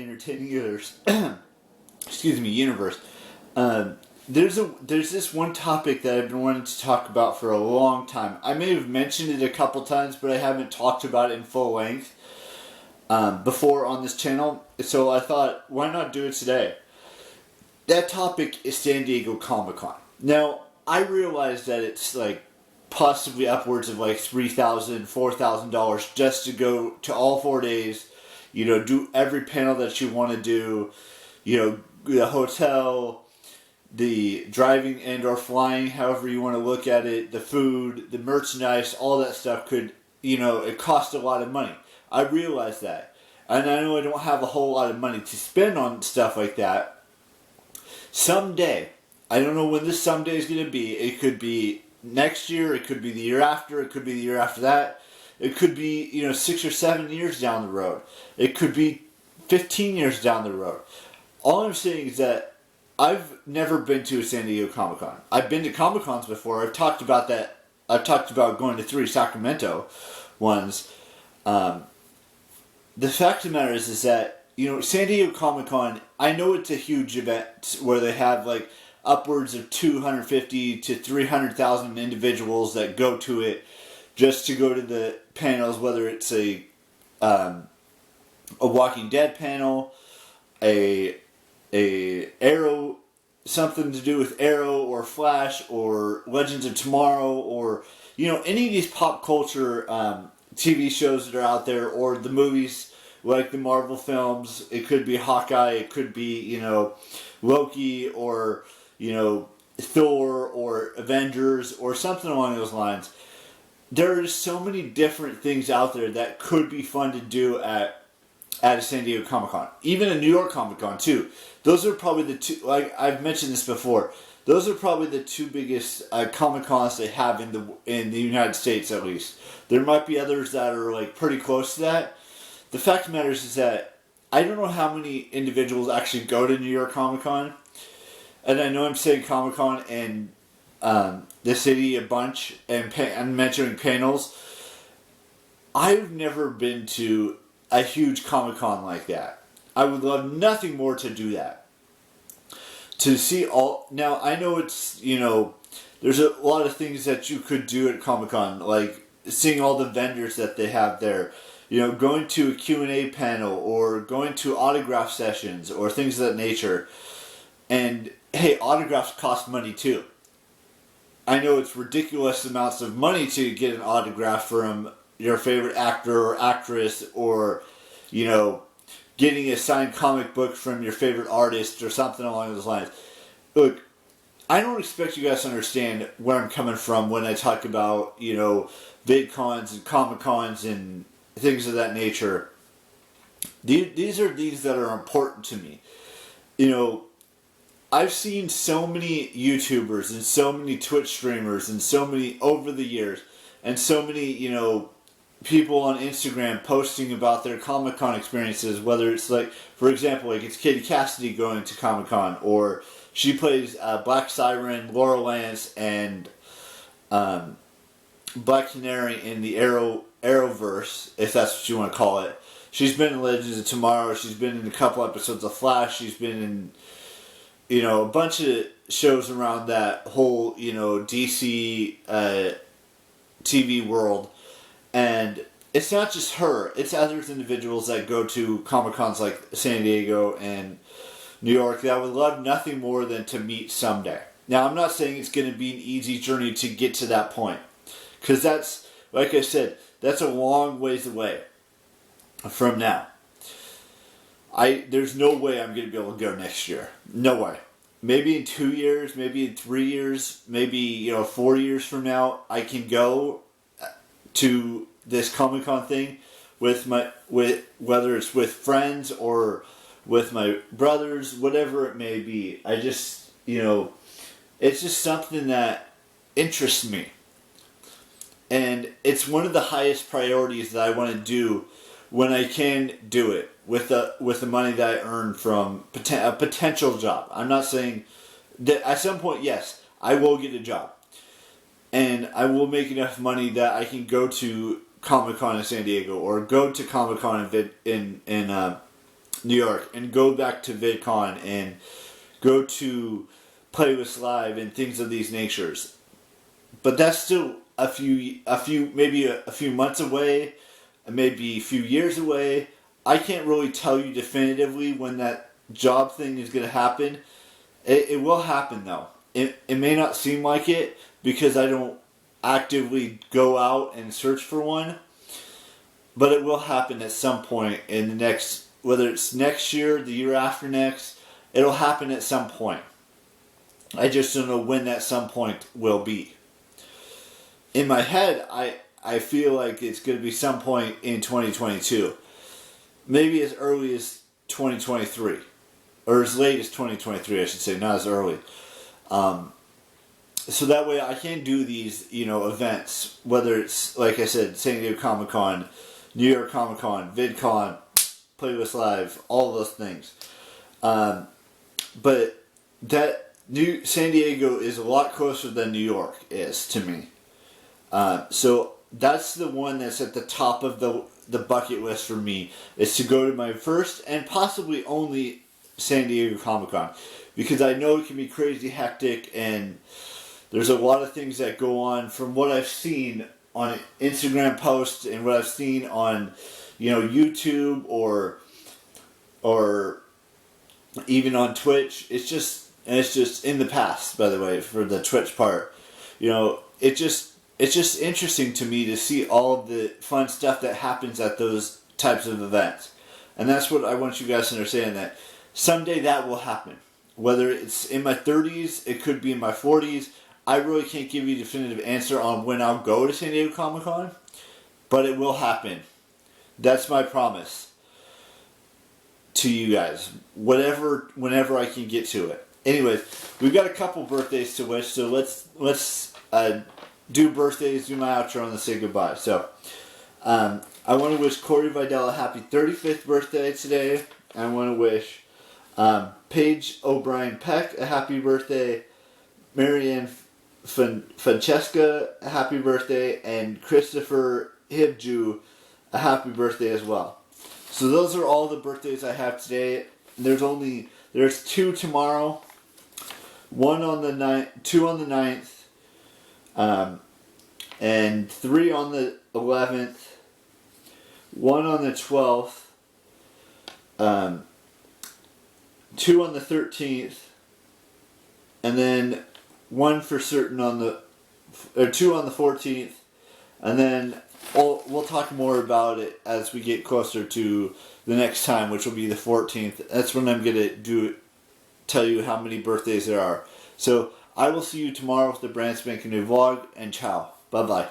entertaining universe, excuse me, universe. There's this one topic that I've been wanting to talk about for a long time. I may have mentioned it a couple times, but I haven't talked about it in full length before on this channel. So I thought, why not do it today? That topic is San Diego ComicCon. Now, I realize that it's like possibly upwards of like $3,000, $4,000 just to go to all 4 days. You know, do every panel that you want to do. You know, the hotel, the driving and or flying, however you want to look at it, the food, the merchandise, all that stuff could, you know, it costs a lot of money. I realize that. And I know I don't have a whole lot of money to spend on stuff like that. Someday, I don't know when this someday is going to be. It could be next year, it could be the year after, it could be the year after that. It could be, you know, 6 or 7 years down the road. It could be 15 years down the road. All I'm saying is that I've never been to a San Diego Comic-Con. I've been to Comic-Cons before. I've talked about that. I've talked about going to 3 Sacramento ones. The fact of the matter is that, you know, San Diego Comic-Con, I know it's a huge event where they have like upwards of 250 to 300,000 individuals that go to it just to go to the panels, whether it's a Walking Dead panel, a Arrow, something to do with Arrow or Flash or Legends of Tomorrow, or, you know, any of these pop culture TV shows that are out there, or the movies like the Marvel films. It could be Hawkeye, it could be, you know, Loki, or, you know, Thor, or Avengers, or something along those lines. There are so many different things out there that could be fun to do at a San Diego Comic-Con. Even a New York Comic-Con, too. Those are probably the two, like I've mentioned this before, those are probably the two biggest Comic-Cons they have in the United States, at least. There might be others that are like pretty close to that. The fact of the matter is that I don't know how many individuals actually go to New York Comic-Con. And I know I'm saying Comic-Con and the city a bunch, and mentioning panels. I've never been to a huge Comic-Con like that. I would love nothing more to do that. To see all... Now, I know it's, you know, there's a lot of things that you could do at Comic-Con, like seeing all the vendors that they have there. You know, going to a Q&A panel, or going to autograph sessions, or things of that nature. And, hey, autographs cost money too. I know it's ridiculous amounts of money to get an autograph from your favorite actor or actress, or, you know, getting a signed comic book from your favorite artist or something along those lines. Look, I don't expect you guys to understand where I'm coming from when I talk about, you know, VidCons and Comic-Cons and things of that nature. These are things that are important to me. You know, I've seen so many YouTubers and so many Twitch streamers and so many over the years, and so many, you know, people on Instagram posting about their Comic-Con experiences, whether it's like, for example, like it's Katie Cassidy going to Comic-Con, or she plays Black Siren, Laura Lance, and Black Canary in the Arrowverse, if that's what you want to call it. She's been in Legends of Tomorrow, she's been in a couple episodes of Flash, she's been in, you know, a bunch of shows around that whole, you know, DC TV world. And it's not just her, it's other individuals that go to Comic-Cons like San Diego and New York that I would love nothing more than to meet someday. Now, I'm not saying it's going to be an easy journey to get to that point, because that's, like I said, that's a long ways away from now. There's no way I'm going to be able to go next year. No way. Maybe in 2 years, maybe in 3 years, maybe, you know, 4 years from now, I can go to this Comic-Con thing with whether it's with friends or with my brothers, whatever it may be. I just, you know, it's just something that interests me. And it's one of the highest priorities that I want to do when I can do it with the money that I earn from a potential job. I'm not saying that at some point, yes, I will get a job. And I will make enough money that I can go to Comic-Con in San Diego, or go to Comic-Con in New York and go back to VidCon and go to Playlist Live and things of these natures. But that's still maybe a few months away, maybe a few years away. I can't really tell you definitively when that job thing is going to happen. It will happen though. It may not seem like it because I don't actively go out and search for one, but it will happen at some point in the next, whether it's next year, the year after next, it'll happen at some point. I just don't know when that some point will be. In my head, I feel like it's going to be some point in 2022. Maybe as early as 2023. Or as late as 2023, I should say, not as early. So that way I can do these, events, whether it's, like I said, San Diego ComicCon, New York ComicCon, VidCon, Playlist Live, all those things. But that San Diego is a lot closer than New York is to me. So that's the one that's at the top of the bucket list for me, is to go to my first and possibly only San Diego Comic-Con, because I know it can be crazy hectic and there's a lot of things that go on from what I've seen on Instagram posts and what I've seen on YouTube or even on Twitch. It's just in the past, by the way, for the Twitch part. It's just interesting to me to see all of the fun stuff that happens at those types of events. And that's what I want you guys to understand, that someday that will happen. Whether it's in my 30s, it could be in my 40s. I really can't give you a definitive answer on when I'll go to San Diego Comic-Con, but it will happen. That's my promise to you guys. Whenever I can get to it. Anyways, we've got a couple birthdays to wish, so let's do birthdays, do my outro, and then say goodbye. So, I want to wish Corey Vidal a happy 35th birthday today. I want to wish Paige O'Brien Peck a happy birthday, Marianne Francesca a happy birthday, and Christopher Hibju a happy birthday as well. So those are all the birthdays I have today. There's 2 tomorrow, 1 on the 9th, 2 on the 9th, and 3 on the 11th, 1 on the 12th, 2 on the 13th, and then 1 for certain or 2 on the 14th, and then we'll talk more about it as we get closer to the next time, which will be the 14th. That's when I'm gonna tell you how many birthdays there are. So I will see you tomorrow with the brand spanking new vlog, and ciao. Bye bye.